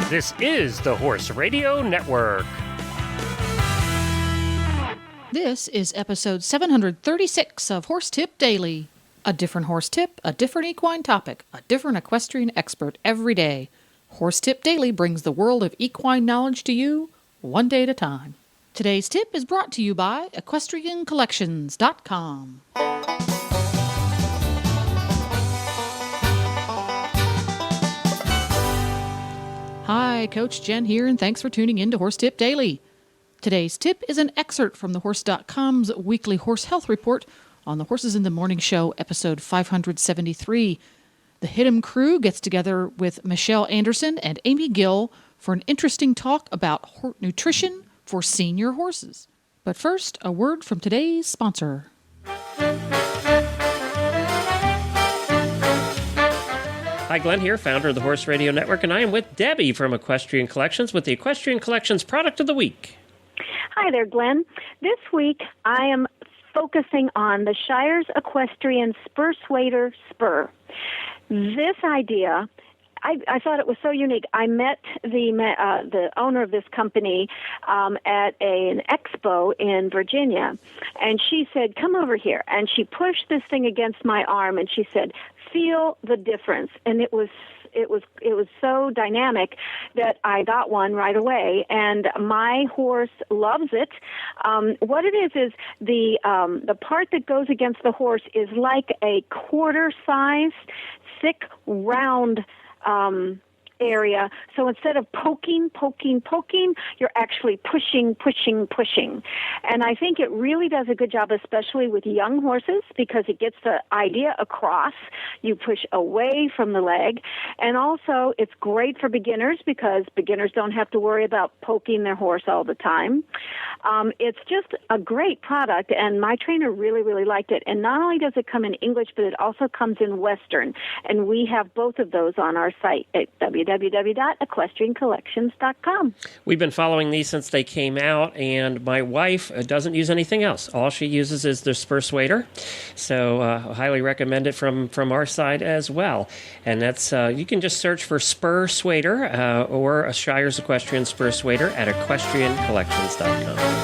This is the Horse Radio Network. This is episode 736 of Horse Tip Daily. A different horse tip, a different equine topic, a different equestrian expert every day. Horse Tip Daily brings the world of equine knowledge to you, one day at a time. Today's tip is brought to you by EquestrianCollections.com. Hi, Coach Jen here, and thanks for tuning in to Horse Tip Daily. Today's tip is an excerpt from thehorse.com's weekly horse health report on the Horses in the Morning Show, episode 573. The Hit'em crew gets together with Michelle Anderson and Amy Gill for an interesting talk about nutrition for senior horses. But first, a word from today's sponsor. Hi, Glenn here, founder of the Horse Radio Network, and I am with Debbie from Equestrian Collections with the Equestrian Collections Product of the Week. Hi there, Glenn. This week I am focusing on the Shires Equestrian Spur Swader Spur. This idea, I thought it was so unique. I met the owner of this company at an expo in Virginia, and she said, "Come over here." And she pushed this thing against my arm, and she said, "Feel the difference." And it was so dynamic that I got one right away, and my horse loves it. What it is the part that goes against the horse is like a quarter size, thick, round area. So instead of poking, you're actually pushing. And I think it really does a good job, especially with young horses, because it gets the idea across. You push away from the leg. And also, it's great for beginners because beginners don't have to worry about poking their horse all the time. It's just a great product, and my trainer really, really liked it. And not only does it come in English, but it also comes in Western. And we have both of those on our site at www.equestriancollections.com. We've been following these since they came out, and my wife doesn't use anything else. All she uses is the Spur Swader, so I highly recommend it from our side as well. And that's you can just search for Spur Swader or a Shires Equestrian Spur Swader at equestriancollections.com.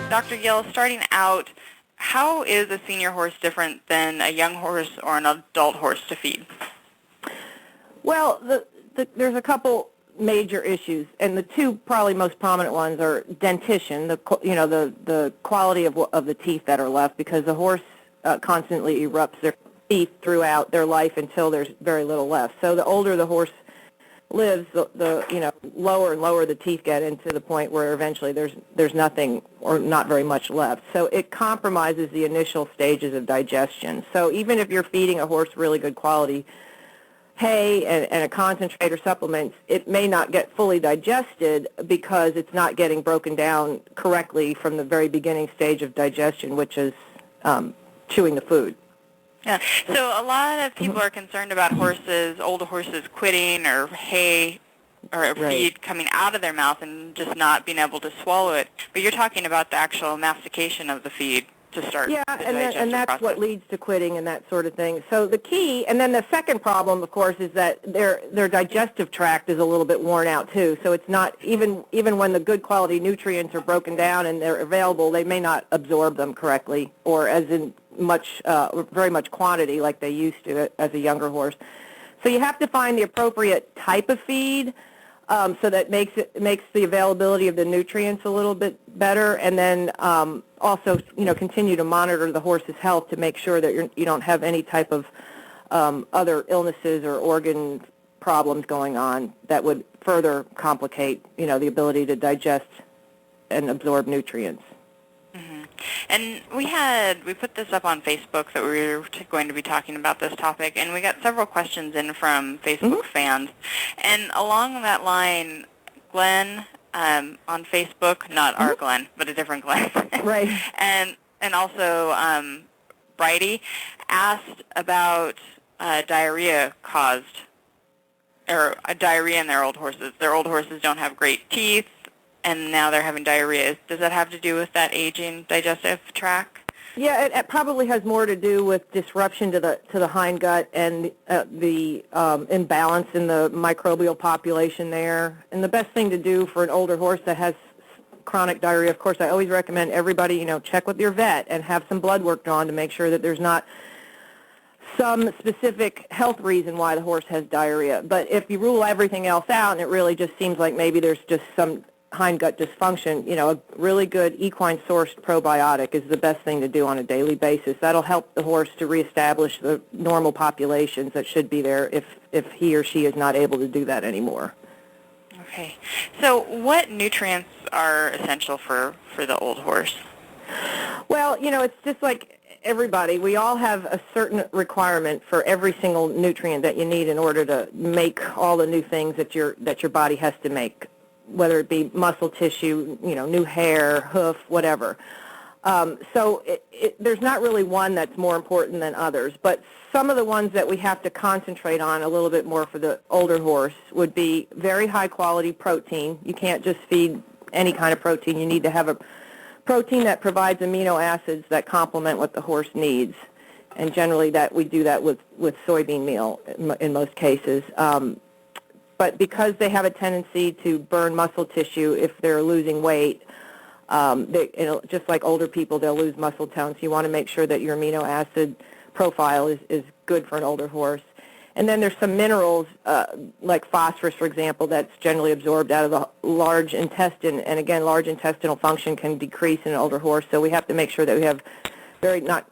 Dr. Gill, starting out, how is a senior horse different than a young horse or an adult horse to feed? Well, there's a couple major issues, and the two probably most prominent ones are dentition, the quality of the teeth that are left, because the horse constantly erupts their teeth throughout their life until there's very little left. So the older the horse lives, the lower and lower the teeth get, into the point where eventually there's nothing or not very much left. So it compromises the initial stages of digestion. So even if you're feeding a horse really good quality hay and a concentrate or supplements, it may not get fully digested because it's not getting broken down correctly from the very beginning stage of digestion, which is chewing the food. Yeah. So a lot of people are concerned about older horses quitting or hay or feed coming out of their mouth and just not being able to swallow it. But you're talking about the actual mastication of the feed to start the digestion and that's process. what leads to quitting and that sort of thing. So the key, and then the second problem, of course, is that their digestive tract is a little bit worn out too. So it's not, even when the good quality nutrients are broken down and they're available, they may not absorb them correctly or as in very much quantity like they used to as a younger horse. So you have to find the appropriate type of feed so that makes the availability of the nutrients a little bit better, and then also continue to monitor the horse's health to make sure that you don't have any type of other illnesses or organ problems going on that would further complicate the ability to digest and absorb nutrients. And we put this up on Facebook that we were going to be talking about this topic, and we got several questions in from Facebook fans. And along that line, Glenn on Facebook, not our Glenn, but a different Glenn, right? And also Bridie asked about diarrhea in their old horses. Their old horses don't have great teeth, and now they're having diarrhea. Does that have to do with that aging digestive tract? Yeah, it probably has more to do with disruption to the hindgut and the imbalance in the microbial population there. And the best thing to do for an older horse that has chronic diarrhea, of course, I always recommend everybody, check with your vet and have some blood work drawn to make sure that there's not some specific health reason why the horse has diarrhea. But if you rule everything else out and it really just seems like maybe there's just some hindgut dysfunction, a really good equine-sourced probiotic is the best thing to do on a daily basis. That'll help the horse to reestablish the normal populations that should be there if he or she is not able to do that anymore. Okay. So what nutrients are essential for the old horse? Well, it's just like everybody. We all have a certain requirement for every single nutrient that you need in order to make all the new things that your body has to make, whether it be muscle tissue, new hair, hoof, whatever. So there's not really one that's more important than others, but some of the ones that we have to concentrate on a little bit more for the older horse would be very high quality protein. You can't just feed any kind of protein. You need to have a protein that provides amino acids that complement what the horse needs, and generally that we do that with soybean meal in most cases. But because they have a tendency to burn muscle tissue if they're losing weight, just like older people, they'll lose muscle tone. So you want to make sure that your amino acid profile is good for an older horse. And then there's some minerals, like phosphorus, for example, that's generally absorbed out of the large intestine. And again, large intestinal function can decrease in an older horse. So we have to make sure that we have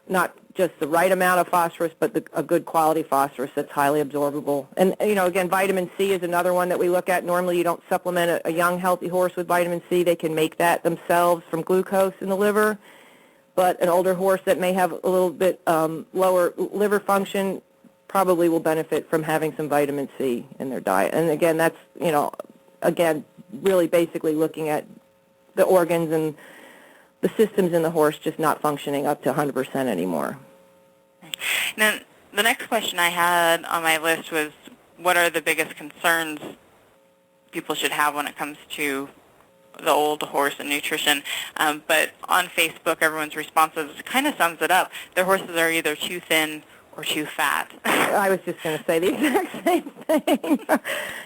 not just the right amount of phosphorus, but a good quality phosphorus that's highly absorbable. And, again, vitamin C is another one that we look at. Normally you don't supplement a young, healthy horse with vitamin C. They can make that themselves from glucose in the liver. But an older horse that may have a little bit lower liver function probably will benefit from having some vitamin C in their diet. And, again, that's, really basically looking at the organs and the systems in the horse just not functioning up to 100% anymore. Now, the next question I had on my list was, what are the biggest concerns people should have when it comes to the old horse and nutrition? But on Facebook, everyone's responses kind of sums it up. Their horses are either too thin or too fat. I was just going to say the exact same thing.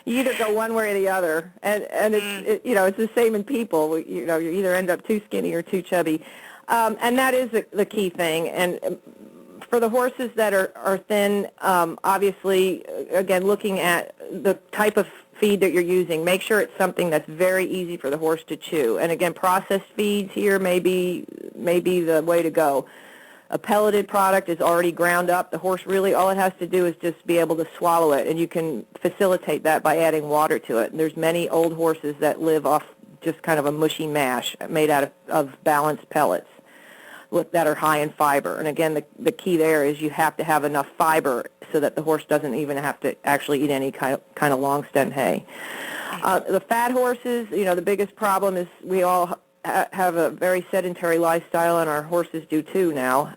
You either go one way or the other, and it's the same in people. You either end up too skinny or too chubby, and that is the key thing. And for the horses that are thin, obviously, again, looking at the type of feed that you're using, make sure it's something that's very easy for the horse to chew. And again, processed feeds here may be the way to go. A pelleted product is already ground up. The horse really, all it has to do is just be able to swallow it, and you can facilitate that by adding water to it. And there's many old horses that live off just kind of a mushy mash made out of balanced pellets that are high in fiber. And again, the key there is you have to have enough fiber so that the horse doesn't even have to actually eat any kind of long stem hay. The fat horses, the biggest problem is we all have a very sedentary lifestyle, and our horses do too now.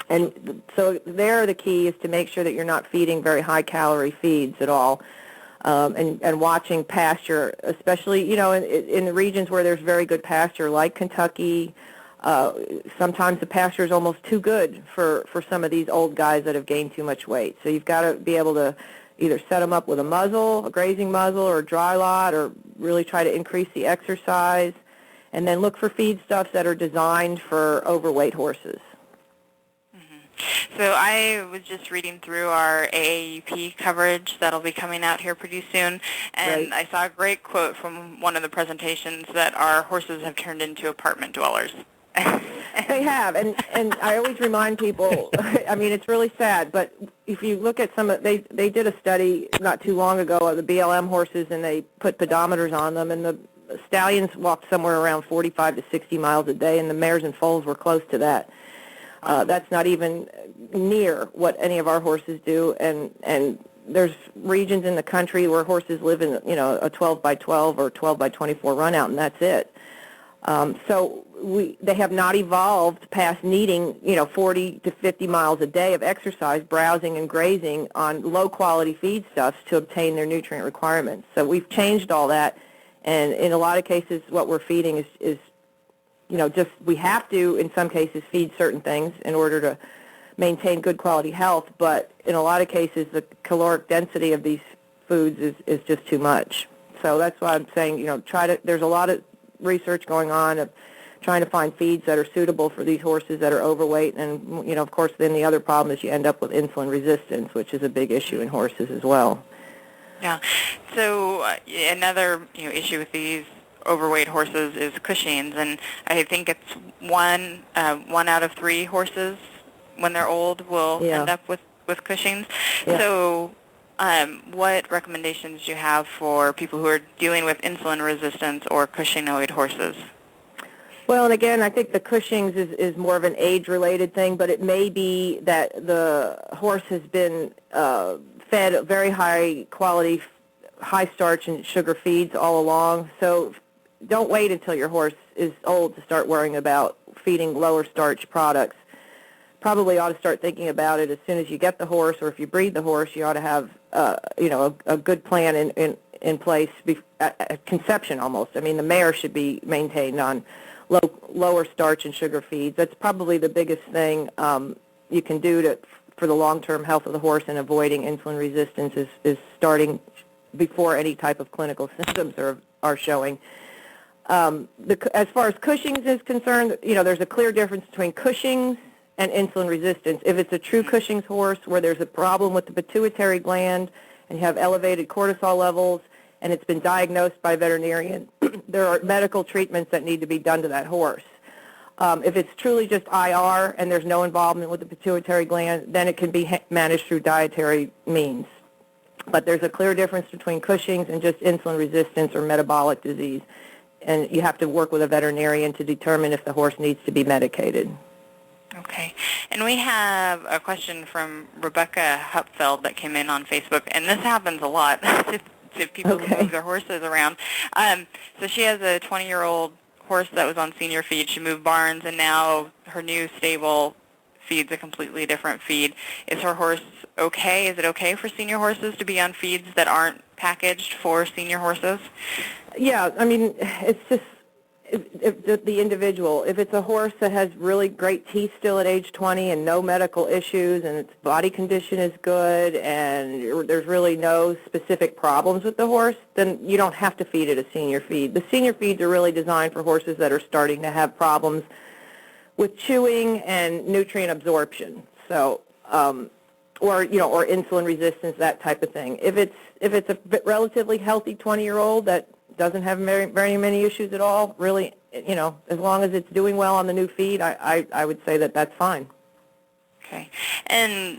And so there the key is to make sure that you're not feeding very high-calorie feeds at all, and watching pasture, especially, in the regions where there's very good pasture, like Kentucky. Sometimes the pasture is almost too good for some of these old guys that have gained too much weight. So you've got to be able to either set them up with a grazing muzzle, or a dry lot, or really try to increase the exercise. And then look for feedstuffs that are designed for overweight horses. Mm-hmm. So I was just reading through our AAUP coverage that'll be coming out here pretty soon, and I saw a great quote from one of the presentations that our horses have turned into apartment dwellers. They have, and I always remind people, I mean, it's really sad, but if you look at they did a study not too long ago of the BLM horses, and they put pedometers on them, and the stallions walked somewhere around 45 to 60 miles a day, and the mares and foals were close to that. That's not even near what any of our horses do, and there's regions in the country where horses live in, a 12 by 12 or 12 by 24 run out, and that's it. So they have not evolved past needing, 40 to 50 miles a day of exercise, browsing and grazing on low-quality feedstuffs to obtain their nutrient requirements. So we've changed all that, and in a lot of cases what we're feeding is just we have to, in some cases, feed certain things in order to maintain good quality health, but in a lot of cases, the caloric density of these foods is just too much. So that's why I'm saying, there's a lot of research going on of trying to find feeds that are suitable for these horses that are overweight, and, of course, then the other problem is you end up with insulin resistance, which is a big issue in horses as well. Yeah. So another issue with these overweight horses is Cushing's, and I think it's one out of 3 horses when they're old will end up with Cushing's. Yeah. So what recommendations do you have for people who are dealing with insulin resistance or Cushingoid horses? Well, and again, I think the Cushing's is more of an age-related thing, but it may be that the horse has been fed very high-quality, high-starch and sugar feeds all along. So don't wait until your horse is old to start worrying about feeding lower-starch products. Probably ought to start thinking about it as soon as you get the horse, or if you breed the horse, you ought to have a good plan in place at conception almost. I mean, the mare should be maintained on lower starch and sugar feeds. That's probably the biggest thing you can do for the long-term health of the horse and avoiding insulin resistance is starting before any type of clinical symptoms are showing. As far as Cushing's is concerned, there's a clear difference between Cushing's and insulin resistance. If it's a true Cushing's horse where there's a problem with the pituitary gland and you have elevated cortisol levels and it's been diagnosed by a veterinarian, there are medical treatments that need to be done to that horse. If it's truly just IR and there's no involvement with the pituitary gland, then it can be managed through dietary means. But there's a clear difference between Cushing's and just insulin resistance or metabolic disease, and you have to work with a veterinarian to determine if the horse needs to be medicated. Okay. And we have a question from Rebecca Hupfeld that came in on Facebook, and this happens a lot to people who move their horses around. So she has a 20-year-old horse that was on senior feed. She moved barns, and now her new stable feeds a completely different feed. Is her horse okay? Is it okay for senior horses to be on feeds that aren't packaged for senior horses? Yeah, I mean, it's just the individual. If it's a horse that has really great teeth still at age 20 and no medical issues and its body condition is good and there's really no specific problems with the horse, then you don't have to feed it a senior feed. The senior feeds are really designed for horses that are starting to have problems with chewing and nutrient absorption. So, or insulin resistance, that type of thing. If it's a relatively healthy 20-year-old that doesn't have very many issues at all, really, as long as it's doing well on the new feed, I would say that that's fine. Okay. And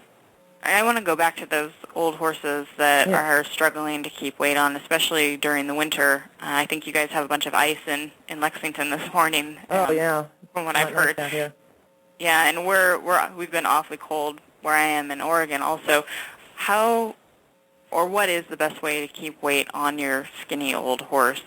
I want to go back to those old horses that are struggling to keep weight on, especially during the winter. I think you guys have a bunch of ice in Lexington this morning. Oh, yeah. From what I've heard. Nice out here. Yeah, and we've been awfully cold where I am in Oregon also. What is the best way to keep weight on your skinny old horse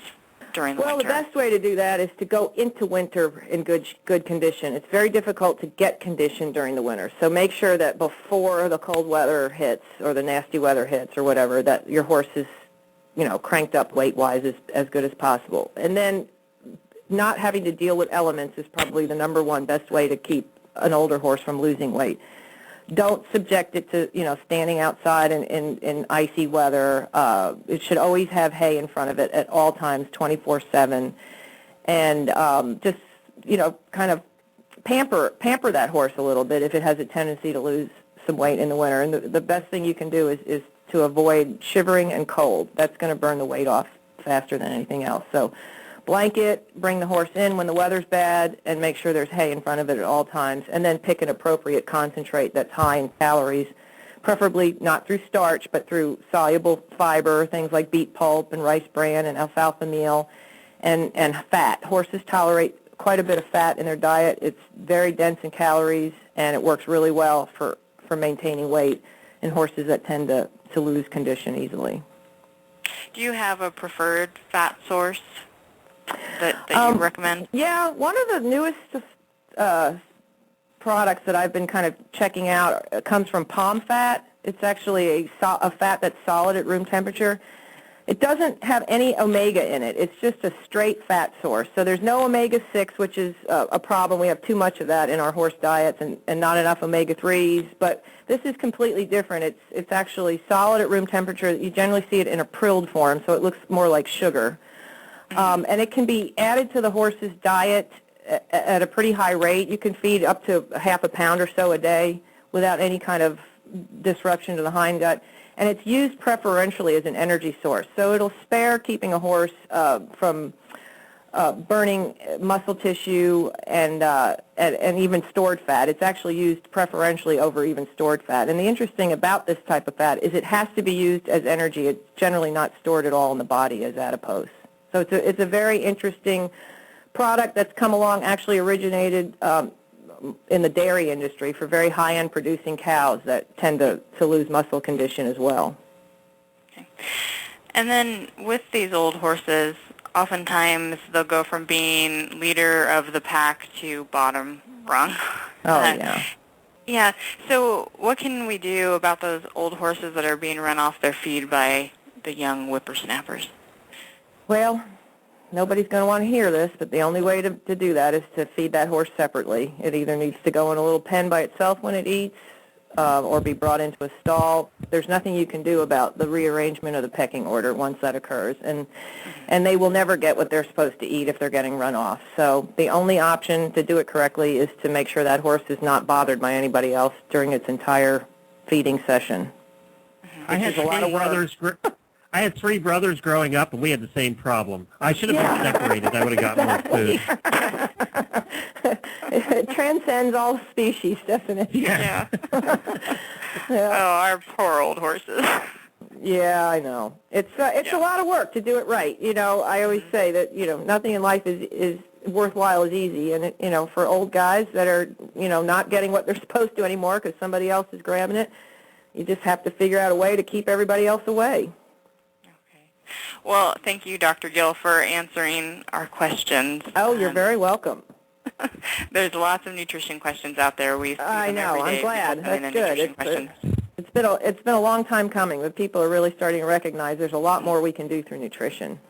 during the winter? Well, the best way to do that is to go into winter in good condition. It's very difficult to get condition during the winter. So make sure that before the cold weather hits or the nasty weather hits or whatever, that your horse is, cranked up weight-wise as good as possible. And then not having to deal with elements is probably the number one best way to keep an older horse from losing weight. Don't subject it to, standing outside in icy weather. It should always have hay in front of it at all times, 24/7. And just, kind of pamper that horse a little bit if it has a tendency to lose some weight in the winter. And the best thing you can do is to avoid shivering and cold. That's going to burn the weight off faster than anything else. So blanket, bring the horse in when the weather's bad, and make sure there's hay in front of it at all times, and then pick an appropriate concentrate that's high in calories, preferably not through starch, but through soluble fiber, things like beet pulp and rice bran and alfalfa meal, and fat. Horses tolerate quite a bit of fat in their diet. It's very dense in calories, and it works really well for maintaining weight in horses that tend to lose condition easily. Do you have a preferred fat source that you recommend? Yeah, one of the newest products that I've been kind of checking out comes from palm fat. It's actually a fat that's solid at room temperature. It doesn't have any omega in it. It's just a straight fat source. So there's no omega-6, which is a problem. We have too much of that in our horse diets and not enough omega-3s. But this is completely different. It's actually solid at room temperature. You generally see it in a prilled form, so it looks more like sugar. And it can be added to the horse's diet at a pretty high rate. You can feed up to half a pound or so a day without any kind of disruption to the hindgut. And it's used preferentially as an energy source. So it'll spare keeping a horse from burning muscle tissue and even stored fat. It's actually used preferentially over even stored fat. And the interesting about this type of fat is it has to be used as energy. It's generally not stored at all in the body as adipose. So it's a very interesting product that's come along, actually originated in the dairy industry for very high-end producing cows that tend to lose muscle condition as well. Okay. And then with these old horses, oftentimes they'll go from being leader of the pack to bottom rung. Oh, yeah. Yeah. So what can we do about those old horses that are being run off their feed by the young whippersnappers? Well, nobody's going to want to hear this, but the only way to do that is to feed that horse separately. It either needs to go in a little pen by itself when it eats or be brought into a stall. There's nothing you can do about the rearrangement of the pecking order once that occurs. And they will never get what they're supposed to eat if they're getting run off. So the only option to do it correctly is to make sure that horse is not bothered by anybody else during its entire feeding session. I had I had three brothers growing up, and we had the same problem. I should have been separated. I would have gotten more food. It transcends all species, doesn't it? Yeah. Oh, our poor old horses. Yeah, I know. It's a lot of work to do it right. You know, I always say that, nothing in life is worthwhile is easy. And, for old guys that are, not getting what they're supposed to anymore because somebody else is grabbing it, you just have to figure out a way to keep everybody else away. Well, thank you, Dr. Gill, for answering our questions. Oh, you're very welcome. There's lots of nutrition questions out there. I know. I'm glad. That's good. It's been a long time coming, but people are really starting to recognize there's a lot more we can do through nutrition.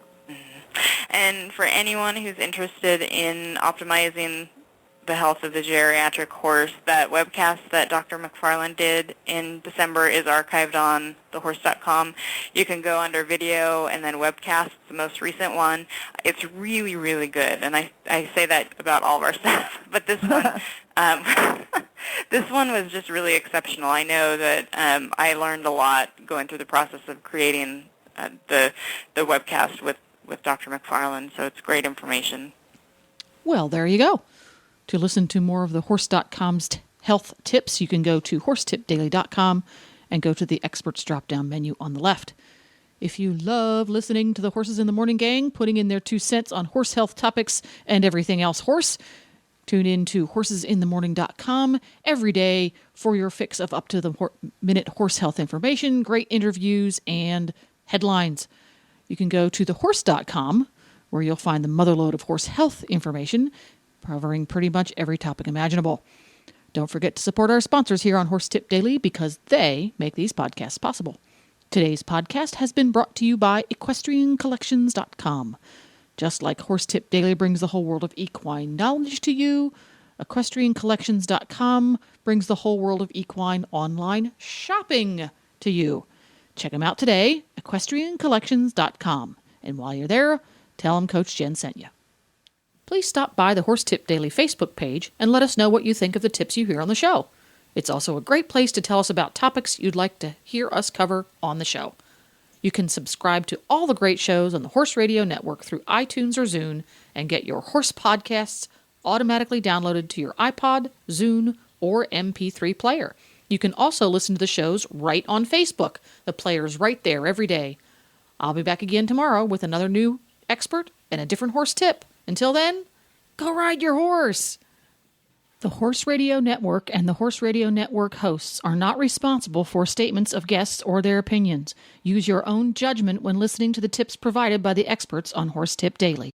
And for anyone who's interested in optimizing the health of the geriatric horse, that webcast that Dr. McFarland did in December is archived on thehorse.com. You can go under video and then webcast, the most recent one. It's really, really good, and I say that about all of our stuff. But this one, this one was just really exceptional. I know that I learned a lot going through the process of creating the webcast with Dr. McFarland, so it's great information. Well, there you go. To listen to more of the Horse.com's health tips, you can go to horsetipdaily.com and go to the experts drop-down menu on the left. If you love listening to the Horses in the Morning gang, putting in their 2 cents on horse health topics and everything else horse, tune in to horsesinthemorning.com every day for your fix of up-to-the-minute horse health information, great interviews, and headlines. You can go to thehorse.com, where you'll find the motherlode of horse health information, covering pretty much every topic imaginable. Don't forget to support our sponsors here on Horse Tip Daily because they make these podcasts possible. Today's podcast has been brought to you by EquestrianCollections.com. Just like Horse Tip Daily brings the whole world of equine knowledge to you, EquestrianCollections.com brings the whole world of equine online shopping to you. Check them out today, EquestrianCollections.com. And while you're there, tell them Coach Jen sent you. Please stop by the Horse Tip Daily Facebook page and let us know what you think of the tips you hear on the show. It's also a great place to tell us about topics you'd like to hear us cover on the show. You can subscribe to all the great shows on the Horse Radio Network through iTunes or Zune and get your horse podcasts automatically downloaded to your iPod, Zune, or MP3 player. You can also listen to the shows right on Facebook. The player's right there every day. I'll be back again tomorrow with another new expert and a different horse tip. Until then, go ride your horse. The Horse Radio Network and the Horse Radio Network hosts are not responsible for statements of guests or their opinions. Use your own judgment when listening to the tips provided by the experts on Horse Tip Daily.